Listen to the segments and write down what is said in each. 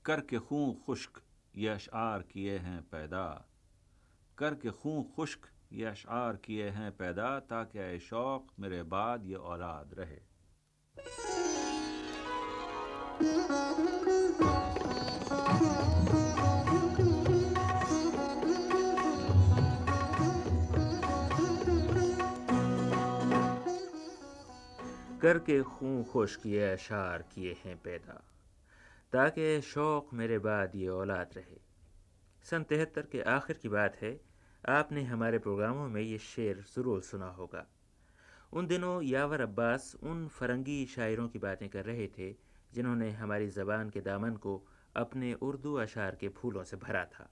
کر کے خون خشک یہ اشعار کیے ہیں پیدا، کر کے خون خشک یہ اشعار کیے ہیں پیدا، تاکہ اے شوق میرے بعد یہ اولاد رہے۔ کر کے خون خشک یہ اشعار کیے ہیں پیدا، تاکہ شوق میرے بعد یہ اولاد رہے۔ سن 73 کے آخر کی بات ہے۔ آپ نے ہمارے پروگراموں میں یہ شعر ضرور سنا ہوگا۔ ان دنوں یاور عباس ان فرنگی شاعروں کی باتیں کر رہے تھے جنہوں نے ہماری زبان کے دامن کو اپنے اردو اشعار کے پھولوں سے بھرا تھا۔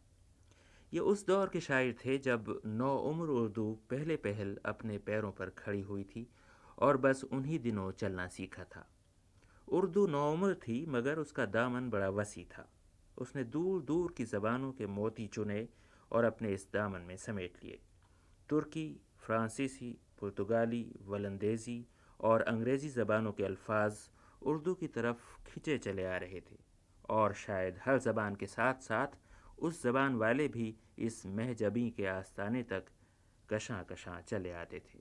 یہ اس دور کے شاعر تھے جب نوعمر اردو پہلے پہل اپنے پیروں پر کھڑی ہوئی تھی اور بس انہی دنوں چلنا سیکھا تھا۔ اردو نوعمر تھی مگر اس کا دامن بڑا وسیع تھا۔ اس نے دور دور کی زبانوں کے موتی چنے اور اپنے اس دامن میں سمیٹ لیے۔ ترکی، فرانسیسی، پرتگالی، ولندیزی اور انگریزی زبانوں کے الفاظ اردو کی طرف کھنچے چلے آ رہے تھے، اور شاید ہر زبان کے ساتھ ساتھ اس زبان والے بھی اس مہجبی کے آستانے تک کشاں کشاں چلے آتے تھے۔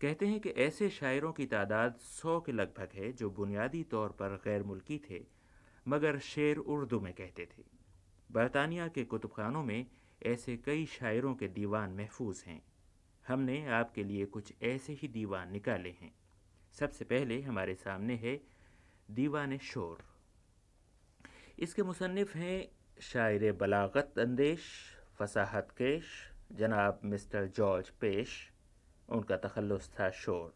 کہتے ہیں کہ ایسے شاعروں کی تعداد 100 کے لگ بھگ ہے جو بنیادی طور پر غیر ملکی تھے مگر شعر اردو میں کہتے تھے۔ برطانیہ کے کتب خانوں میں ایسے کئی شاعروں کے دیوان محفوظ ہیں۔ ہم نے آپ کے لیے کچھ ایسے ہی دیوان نکالے ہیں۔ سب سے پہلے ہمارے سامنے ہے دیوان شور۔ اس کے مصنف ہیں شاعر بلاغت اندیش، فصاحت کیش جناب مسٹر جارج پیش۔ ان کا تخلص تھا شور۔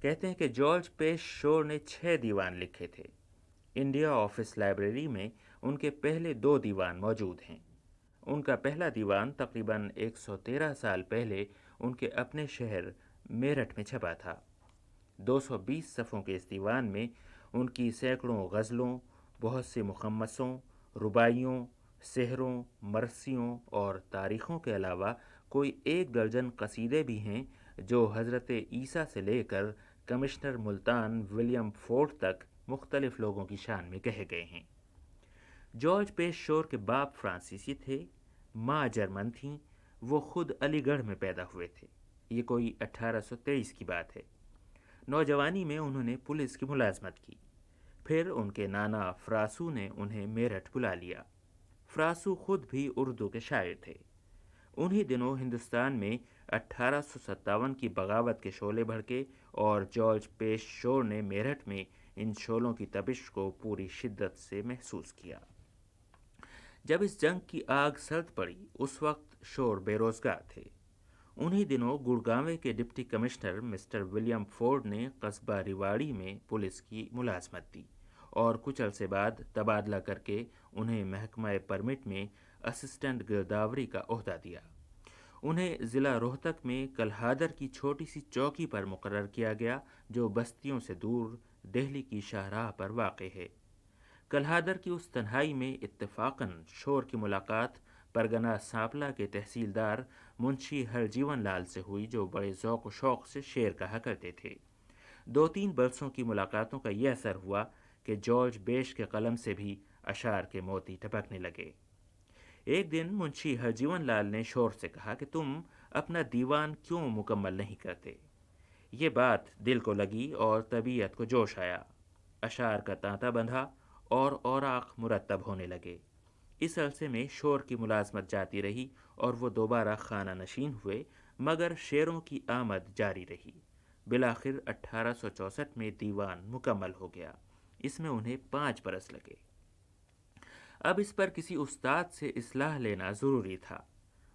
کہتے ہیں کہ جارج پیش شور نے 6 دیوان لکھے تھے۔ انڈیا آفس لائبریری میں ان کے پہلے 2 دیوان موجود ہیں۔ ان کا پہلا دیوان تقریباً 113 سال پہلے ان کے اپنے شہر میرٹھ میں چھپا تھا۔ 220 صفحوں کے اس دیوان میں ان کی سینکڑوں غزلوں، بہت سے مخمصوں، رباعیوں، سحروں، مرثیوں اور تاریخوں کے علاوہ کوئی 1 درجن قصیدے بھی ہیں جو حضرت عیسیٰ سے لے کر کمشنر ملتان ولیم فورڈ تک مختلف لوگوں کی شان میں کہے گئے ہیں۔ جارج پیش شور کے باپ فرانسیسی تھے، ماں جرمن تھیں۔ وہ خود علی گڑھ میں پیدا ہوئے تھے۔ یہ کوئی 1823 کی بات ہے۔ نوجوانی میں انہوں نے پولیس کی ملازمت کی۔ پھر ان کے نانا فراسو نے انہیں میرٹھ بلا لیا۔ فراسو خود بھی اردو کے شاعر تھے۔ انہی دنوں ہندوستان میں 1857 کی بغاوت کے شعلے بھڑکے اور جارج پیش شور نے میرٹھ میں ان شعلوں کی تپش کو پوری شدت سے محسوس کیا۔ جب اس جنگ کی آگ سرد پڑی اس وقت شور بے روزگار تھے۔ انہی دنوں گڑگاویں کے deputy commissioner mister William Ford نے قصبہ ریواڑی میں پولیس کی ملازمت دی اور کچھ عرصے بعد تبادلہ کر کے انہیں محکمہ پرمٹ میں اسسٹنٹ گرداوری کا عہدہ دیا۔ انہیں ضلع روہتک میں کلہادر کی چھوٹی سی چوکی پر مقرر کیا گیا جو بستیوں سے دور دہلی کی شاہراہ پر واقع ہے۔ کلہادر کی اس تنہائی میں اتفاقاً شور کی ملاقات پرگنہ سانپلا کے تحصیلدار منشی ہرجیون لال سے ہوئی جو بڑے ذوق و شوق سے شعر کہا کرتے تھے۔ 2-3 برسوں کی ملاقاتوں کا یہ اثر ہوا کہ جارج بیش کے قلم سے بھی اشعار کے موتی ٹپکنے لگے۔ ایک دن منشی ہرجیون لال نے شور سے کہا کہ تم اپنا دیوان کیوں مکمل نہیں کرتے؟ یہ بات دل کو لگی اور طبیعت کو جوش آیا۔ اشعار کا تانتا بندھا اور اوراق مرتب ہونے لگے۔ اس عرصے میں شور کی ملازمت جاتی رہی اور وہ دوبارہ خانہ نشین ہوئے مگر شعروں کی آمد جاری رہی۔ بالآخر 1864 میں دیوان مکمل ہو گیا۔ اس میں انہیں 5 برس لگے۔ اب اس پر کسی استاد سے اصلاح لینا ضروری تھا۔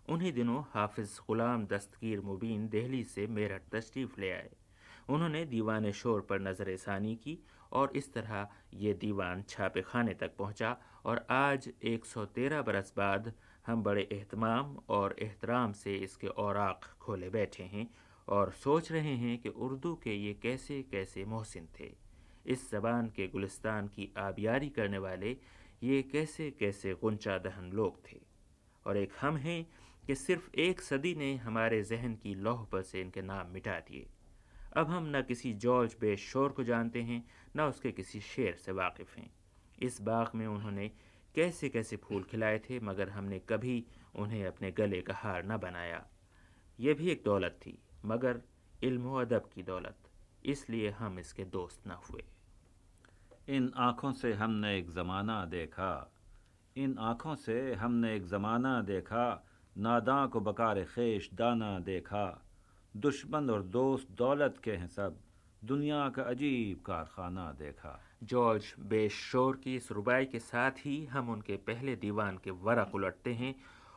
انہی دنوں حافظ غلام دستگیر مبین دہلی سے میرٹھ تشریف لے آئے۔ انہوں نے دیوان شور پر نظر ثانی کی اور اس طرح یہ دیوان چھاپے خانے تک پہنچا اور آج 113 برس بعد ہم بڑے اہتمام اور احترام سے اس کے اوراق کھولے بیٹھے ہیں اور سوچ رہے ہیں کہ اردو کے یہ کیسے کیسے محسن تھے، اس زبان کے گلستان کی آبیاری کرنے والے یہ کیسے کیسے غنچہ دہن لوگ تھے، اور ایک ہم ہیں کہ صرف 1 صدی نے ہمارے ذہن کی لوح پر سے ان کے نام مٹا دیے۔ اب ہم نہ کسی جارج بیش شور کو جانتے ہیں نہ اس کے کسی شعر سے واقف ہیں۔ اس باغ میں انہوں نے کیسے کیسے پھول کھلائے تھے، مگر ہم نے کبھی انہیں اپنے گلے کا ہار نہ بنایا۔ یہ بھی ایک دولت تھی، مگر علم و ادب کی دولت، اس لیے ہم اس کے دوست نہ ہوئے۔ ان آنکھوں سے ہم نے ایک زمانہ دیکھا، ان آنکھوں سے ہم نے ایک زمانہ دیکھا، ناداں کو بکار خیش دانہ دیکھا، دشمن اور دوست دولت کے ہیں سب، دنیا کا عجیب کارخانہ دیکھا۔ جارج بیش شور کی اس ربائی کے ساتھ ہی ہم ان کے پہلے دیوان کے ورق الٹتے ہیں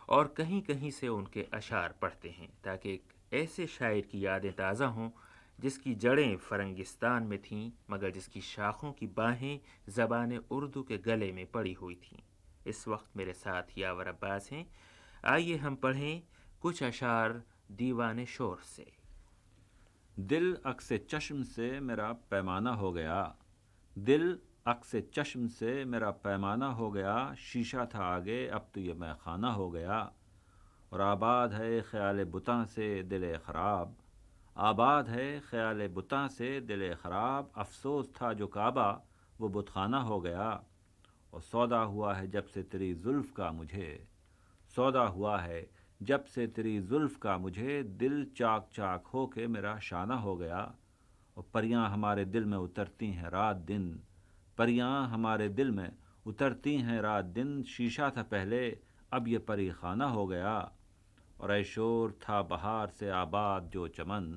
اور کہیں کہیں سے ان کے اشعار پڑھتے ہیں، تاکہ ایک ایسے شاعر کی یادیں تازہ ہوں جس کی جڑیں فرنگستان میں تھیں، مگر جس کی شاخوں کی باہیں زبان اردو کے گلے میں پڑی ہوئی تھیں۔ اس وقت میرے ساتھ یاور عباس ہیں، آئیے ہم پڑھیں کچھ اشعار دیوان شور سے۔ دل عکس چشم سے میرا پیمانہ ہو گیا، دل عکس چشم سے میرا پیمانہ ہو گیا، شیشہ تھا آگے اب تو یہ میں خانہ ہو گیا، اور آباد ہے خیال بتاں سے دل خراب، آباد ہے خیال بتاں سے دل خراب، افسوس تھا جو کعبہ وہ بت خانہ ہو گیا، اور سودا ہوا ہے جب سے تیری زلف کا مجھے، سودا ہوا ہے جب سے تیری زلف کا مجھے، دل چاک چاک ہو کے میرا شانہ ہو گیا، اور پریاں ہمارے دل میں اترتی ہیں رات دن، پریاں ہمارے دل میں اترتی ہیں رات دن، شیشہ تھا پہلے اب یہ پری خانہ ہو گیا، اور اے شور تھا بہار سے آباد جو چمن،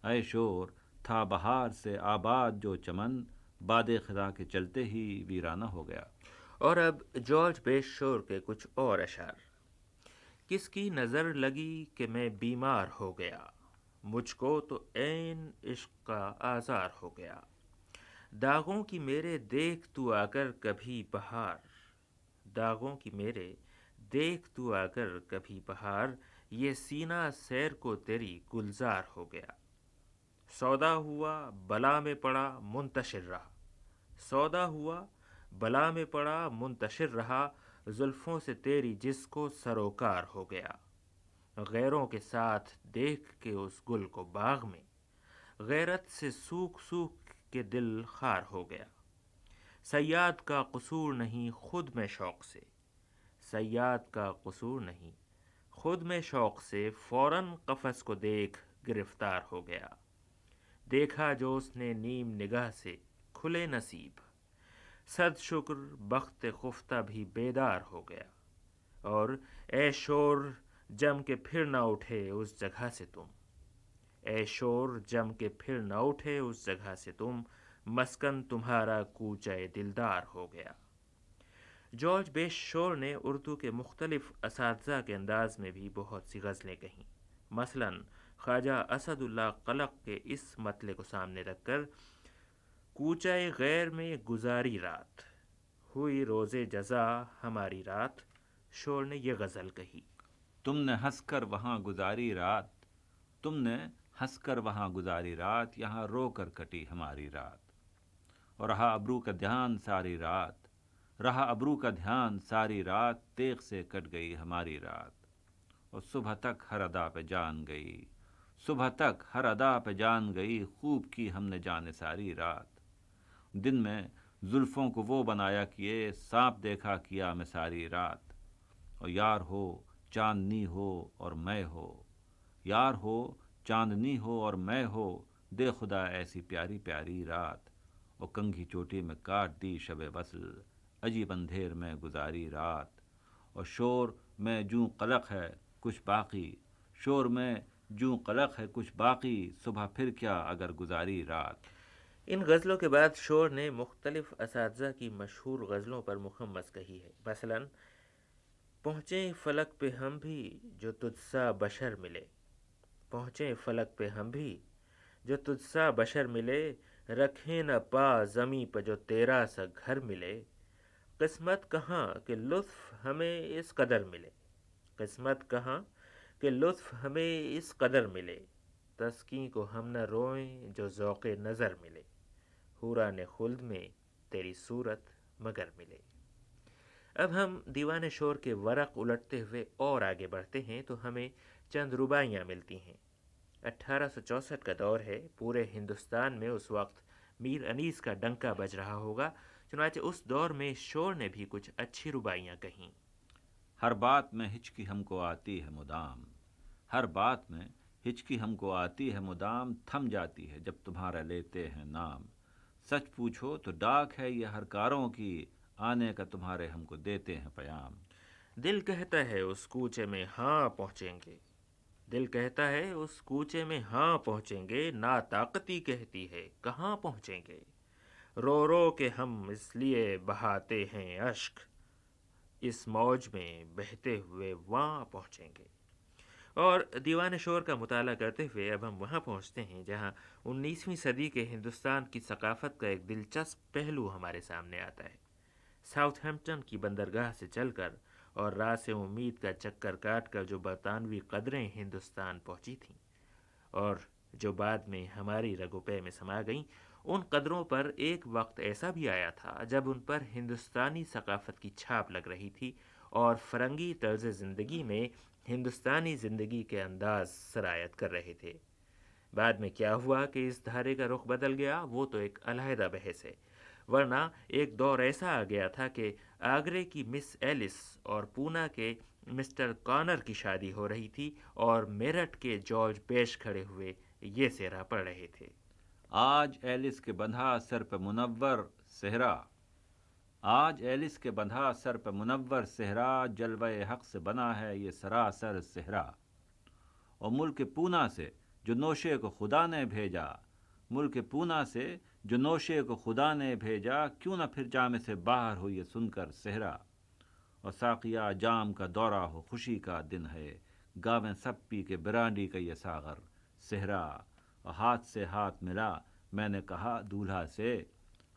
اے شور تھا بہار سے آباد جو چمن، باد خدا کے چلتے ہی ویرانہ ہو گیا۔ اور اب جارج بیش شور کے کچھ اور اشعار۔ کس کی نظر لگی کہ میں بیمار ہو گیا، مجھ کو تو عین عشق کا آزار ہو گیا، داغوں کی میرے دیکھ تو آ کر کبھی بہار، داغوں کی میرے دیکھ تو آ کر کبھی بہار، یہ سینہ سیر کو تیری گلزار ہو گیا، سودا ہوا بلا میں پڑا منتشر رہا، سودا ہوا بلا میں پڑا منتشر رہا، زلفوں سے تیری جس کو سروکار ہو گیا، غیروں کے ساتھ دیکھ کے اس گل کو باغ میں، غیرت سے سوکھ سوکھ کے دل خار ہو گیا، صیاد کا قصور نہیں خود میں شوق سے، صیاد کا قصور نہیں خود میں شوق سے، فوراً قفس کو دیکھ گرفتار ہو گیا، دیکھا جو اس نے نیم نگاہ سے کھلے نصیب، صد شکر بخت خفتہ بھی بیدار ہو گیا، اور اے شور جم کے پھر نہ اٹھے اس جگہ سے تم، اے شور جم کے پھر نہ اٹھے اس جگہ سے تم، مسکن تمہارا کوچہ دلدار ہو گیا۔ جارج بیش شور نے اردو کے مختلف اساتذہ کے انداز میں بھی بہت سی غزلیں کہیں، مثلاً خواجہ اسد اللہ قلق کے اس مطلع کو سامنے رکھ کر، کوچہ غیر میں گزاری رات، ہوئی روز جزا ہماری رات، شور نے یہ غزل کہی۔ تم نے ہنس کر وہاں گزاری رات، تم نے ہنس کر وہاں گزاری رات، یہاں رو کر کٹی ہماری رات، اور رہا ابرو کا دھیان ساری رات، رہا ابرو کا دھیان ساری رات، تیغ سے کٹ گئی ہماری رات، اور صبح تک ہر ادا پہ جان گئی، صبح تک ہر ادا پہ جان گئی، خوب کی ہم نے جان ساری رات، دن میں زلفوں کو وہ بنایا کیے، سانپ دیکھا کیا میں ساری رات، اور یار ہو چاندنی ہو اور میں ہو، یار ہو چاندنی ہو اور میں ہو، دے خدا ایسی پیاری پیاری رات، اور کنگھی چوٹی میں کاٹ دی شب وصل، عجیب اندھیر میں گزاری رات، اور شور میں جوں قلق ہے کچھ باقی، شور میں جوں قلق ہے کچھ باقی، صبح پھر کیا اگر گزاری رات۔ ان غزلوں کے بعد شور نے مختلف اساتذہ کی مشہور غزلوں پر مخمس کہی ہے، مثلاً پہنچیں فلک پہ ہم بھی جو تجھ سا بشر ملے، پہنچیں فلک پہ ہم بھی جو تجھ سا بشر ملے، رکھیں نہ پا زمیں پہ جو تیرا سا گھر ملے، قسمت کہاں کہ لطف ہمیں اس قدر ملے، قسمت کہاں کہ لطف ہمیں اس قدر ملے، تسکیں کو ہم نہ روئیں جو ذوق نظر ملے، حوران خلد میں تیری صورت مگر ملے۔ اب ہم دیوان شور کے ورق الٹتے ہوئے اور آگے بڑھتے ہیں تو ہمیں چند رباعیاں ملتی ہیں۔ 1864 کا دور ہے، پورے ہندوستان میں اس وقت میر انیس کا ڈنکا بج رہا ہوگا چنانچہ اس دور میں شور نے بھی کچھ اچھی ربائیاں کہیں۔ ہر بات میں ہچکی ہم کو آتی ہے مدام، ہر بات میں ہچکی ہم کو آتی ہے مدام، تھم جاتی ہے جب تمہارا لیتے ہیں نام۔ سچ پوچھو تو ڈاک ہے یہ ہر کاروں کی، آنے کا تمہارے ہم کو دیتے ہیں پیام۔ دل کہتا ہے اس کوچے میں ہاں پہنچیں گے، دل کہتا ہے اس کوچے میں ہاں پہنچیں گے، ناطاقتی کہتی ہے کہاں پہنچیں گے، رو رو کے ہم اس لیے بہاتے ہیں اشک، اس موج میں بہتے ہوئے وہاں پہنچیں گے۔ اور دیوان شور کا مطالعہ کرتے ہوئے اب ہم وہاں پہنچتے ہیں جہاں 19ویں صدی کے ہندوستان کی ثقافت کا ایک دلچسپ پہلو ہمارے سامنے آتا ہے۔ ساؤتھ ہیمپٹن کی بندرگاہ سے چل کر اور راس امید کا چکر کاٹ کر جو برطانوی قدریں ہندوستان پہنچی تھیں اور جو بعد میں ہماری رگو پے میں سما گئیں، ان قدروں پر ایک وقت ایسا بھی آیا تھا جب ان پر ہندوستانی ثقافت کی چھاپ لگ رہی تھی اور فرنگی طرز زندگی میں ہندوستانی زندگی کے انداز سرایت کر رہے تھے۔ بعد میں کیا ہوا کہ اس دھارے کا رخ بدل گیا، وہ تو ایک علیحدہ بحث ہے، ورنہ ایک دور ایسا آ گیا تھا کہ آگرے کی مس ایلس اور پونا کے مسٹر کانر کی شادی ہو رہی تھی اور میرٹھ کے جارج بیش کھڑے ہوئے یہ سہرا پڑھ رہے تھے۔ آج ایلس کے بندھا سر پہ منور صحرا، آج ایلس کے بندھا سر پہ منور صحرا، جلوہ حق سے بنا ہے یہ سراسر صحرا۔ اور ملک پونا سے جو نوشے کو خدا نے بھیجا، ملک پونا سے جو نوشے کو خدا نے بھیجا، کیوں نہ پھر جام سے باہر ہو یہ سن کر صحرا۔ اور ساقیہ جام کا دورہ ہو خوشی کا دن ہے، گاویں سب پی کے برانڈی کا یہ ساغر صحرا۔ اور ہاتھ سے ہاتھ ملا میں نے کہا دولہا سے،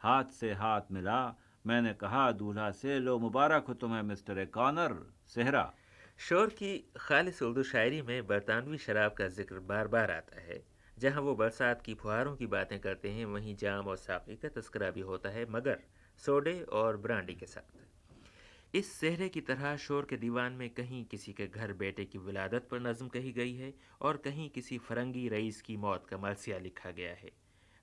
ہاتھ سے ہاتھ ملا میں نے کہا دولہا سے، لو مبارک ہو تمہیں مسٹر کانر صحرا۔ شور کی خالص اردو شاعری میں برطانوی شراب کا ذکر بار بار آتا ہے۔ جہاں وہ برسات کی پھوہاروں کی باتیں کرتے ہیں وہیں جام اور ساقی کا تذکرہ بھی ہوتا ہے، مگر سوڈے اور برانڈی کے ساتھ۔ اس صحرے کی طرح شور کے دیوان میں کہیں کسی کے گھر بیٹے کی ولادت پر نظم کہی گئی ہے اور کہیں کسی فرنگی رئیس کی موت کا مرثیہ لکھا گیا ہے۔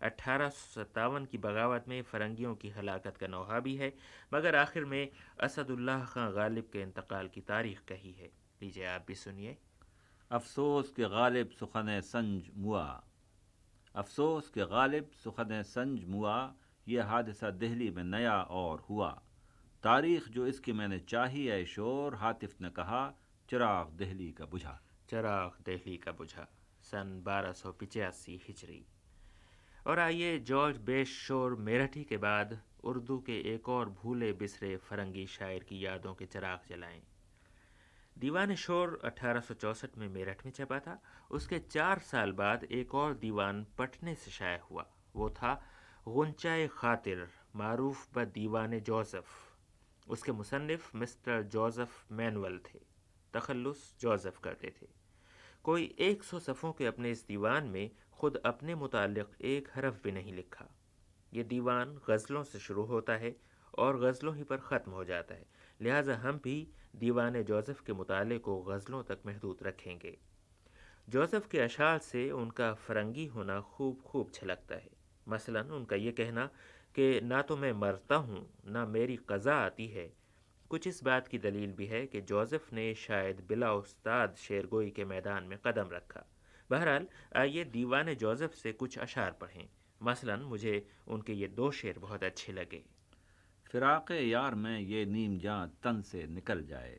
1857 کی بغاوت میں فرنگیوں کی ہلاکت کا نوحہ بھی ہے، مگر آخر میں اسد اللہ خان غالب کے انتقال کی تاریخ کہی ہے۔ لیجیے آپ بھی سنیے۔ افسوس کے غالب سخن سنج موا، افسوس کے غالب سخن سنج موا، یہ حادثہ دہلی میں نیا اور ہوا۔ تاریخ جو اس کی میں نے چاہی اے شور، ہاتف نے کہا چراغ دہلی کا بجھا۔ چراغ دہلی کا بجھا، سن 1285 ہجری۔ اور آئیے جارج بیش شور میرٹھی کے بعد اردو کے ایک اور بھولے بسرے فرنگی شاعر کی یادوں کے چراغ جلائیں۔ دیوان شور 1864 میں میرٹھ میں چھپا تھا۔ اس کے 4 سال بعد ایک اور دیوان پٹنے سے شائع ہوا، وہ تھا غنچۂ خاطر، معروف بہ دیوان جوزف۔ اس کے مصنف مسٹر جوزف مینول تھے، تخلص جوزف کرتے تھے۔ کوئی 100 صفحوں کے اپنے اس دیوان میں خود اپنے متعلق ایک حرف بھی نہیں لکھا۔ یہ دیوان غزلوں سے شروع ہوتا ہے اور غزلوں ہی پر ختم ہو جاتا ہے، لہٰذا ہم بھی دیوان جوزف کے مطالعے کو غزلوں تک محدود رکھیں گے۔ جوزف کے اشعار سے ان کا فرنگی ہونا خوب چھلکتا ہے۔ مثلا ان کا یہ کہنا کہ نہ تو میں مرتا ہوں نہ میری قضا آتی ہے، کچھ اس بات کی دلیل بھی ہے کہ جوزف نے شاید بلا استاد شعرگوئی کے میدان میں قدم رکھا۔ بہرحال آئیے دیوان جوزف سے کچھ اشعار پڑھیں۔ مثلا مجھے ان کے یہ 2 شعر بہت اچھے لگے۔ فراق یار میں یہ نیم جاں تن سے نکل جائے،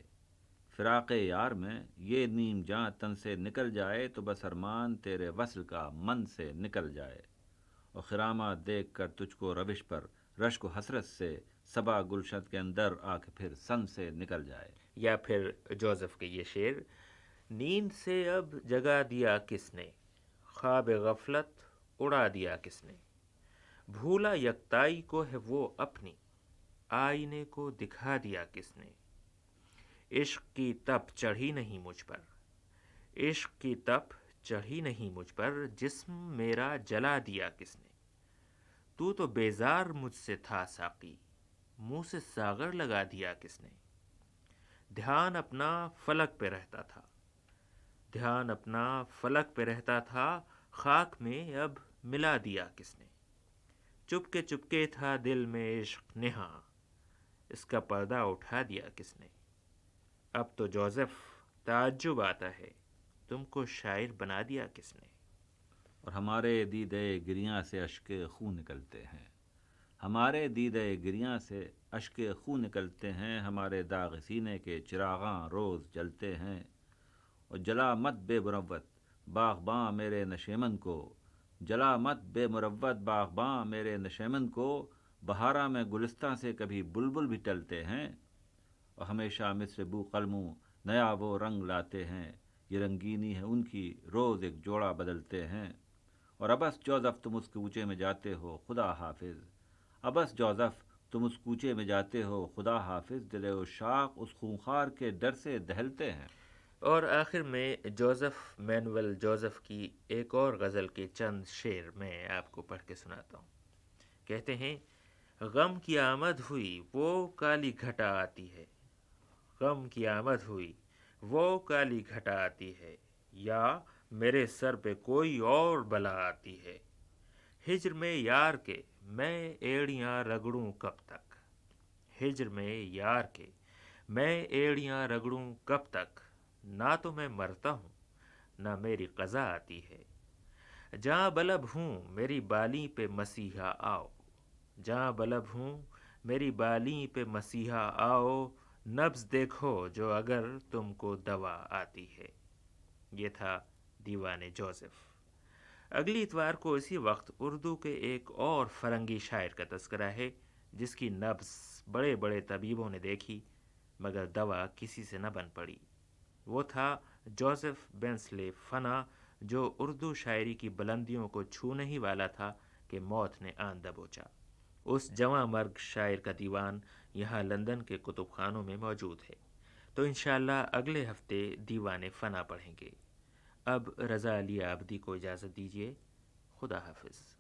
فراق یار میں یہ نیم جاں تن سے نکل جائے، تو بس ارمان تیرے وصل کا من سے نکل جائے۔ اور خرامہ دیکھ کر تجھ کو روش پر رشک و حسرت سے، صبا گلشن کے اندر آ کے پھر سن سے نکل جائے۔ یا پھر جوزف کے یہ شعر، نیند سے اب جگا دیا کس نے، خواب غفلت اڑا دیا کس نے، بھولا یکتائی کو ہے وہ اپنی، آئینے کو دکھا دیا کس نے، عشق کی تپ چڑھی نہیں مجھ پر، عشق کی تپ چڑھی نہیں مجھ پر، جسم میرا جلا دیا کس نے، تو تو بیزار مجھ سے تھا ساقی، منہ سے ساغر لگا دیا کس نے، دھیان اپنا فلک پہ رہتا تھا، دھیان اپنا فلک پہ رہتا تھا، خاک میں اب ملا دیا کس نے، چپکے تھا دل میں عشق نہاں، اس کا پردہ اٹھا دیا کس نے؟ اب تو جوزف تعجب آتا ہے، تم کو شاعر بنا دیا کس نے؟ اور ہمارے دیدے گریاں سے اشک خون نکلتے ہیں، ہمارے دیدے گریاں سے اشک خون نکلتے ہیں، ہمارے داغ سینے کے چراغاں روز جلتے ہیں۔ اور جلا مت بے مروت باغباں میرے نشیمن کو، جلا مت بے مروت باغباں میرے نشیمن کو، بہارا میں گلستاں سے کبھی بلبل بھی ٹلتے ہیں۔ اور ہمیشہ مصر بو قلموں نیا وہ رنگ لاتے ہیں، یہ رنگینی ہے ان کی روز ایک جوڑا بدلتے ہیں۔ اور ابس جوزف تم اس کوچے میں جاتے ہو خدا حافظ، ابس جوزف تم اس کوچے میں جاتے ہو خدا حافظ، دل عشاق اس خونخوار کے ڈر سے دہلتے ہیں۔ اور آخر میں جوزف مینول جوزف کی ایک اور غزل کے چند شعر میں آپ کو پڑھ کے سناتا ہوں۔ کہتے ہیں، غم کی آمد ہوئی وہ کالی گھٹا آتی ہے، غم کی آمد ہوئی وہ کالی گھٹا آتی ہے، یا میرے سر پہ کوئی اور بلا آتی ہے، ہجر میں یار کے میں ایڑیاں رگڑوں کب تک، ہجر میں یار کے میں ایڑیاں رگڑوں کب تک، نہ تو میں مرتا ہوں نہ میری قضا آتی ہے، جہاں بلب ہوں میری بالی پہ مسیحا آؤ، جہاں بلب ہوں میری بالی پہ مسیحا آؤ، نبض دیکھو جو اگر تم کو دوا آتی ہے۔ یہ تھا دیوان جوزف۔ اگلی اتوار کو اسی وقت اردو کے ایک اور فرنگی شاعر کا تذکرہ ہے جس کی نبض بڑے بڑے طبیبوں نے دیکھی مگر دوا کسی سے نہ بن پڑی۔ وہ تھا جوزف بینسلے فنا، جو اردو شاعری کی بلندیوں کو چھونے ہی والا تھا کہ موت نے آن دبوچا۔ اس جواں مرگ شاعر کا دیوان یہاں لندن کے کتب خانوں میں موجود ہے، تو انشاءاللہ اگلے ہفتے دیوان فنا پڑھیں گے۔ اب رضا علی عابدی کو اجازت دیجیے، خدا حافظ۔